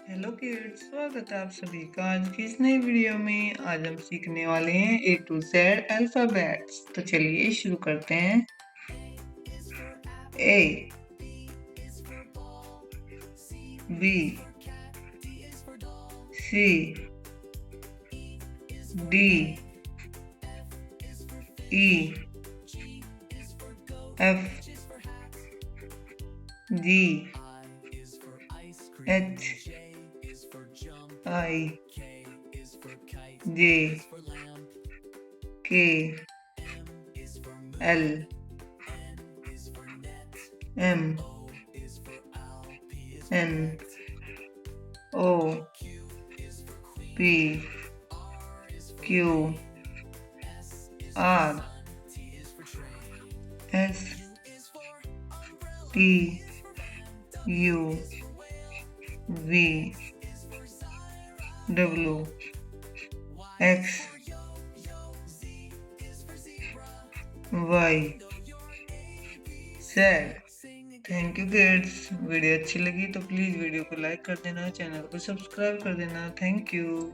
Hello kids, स्वागत है आप सभी का आज की इस नई वीडियो में। आज हम सीखने वाले हैं A to Z अल्फाबेट्स। तो चलिए शुरू करते हैं। A, B, C, D, E, F, G, H, I, J, K, L, M, N, O, P, Q, R, S, T, U, V, W, X, Y, Z। Thank you kids. Video अच्छी लगी तो please video को like कर देना, channel को subscribe कर देना। Thank you.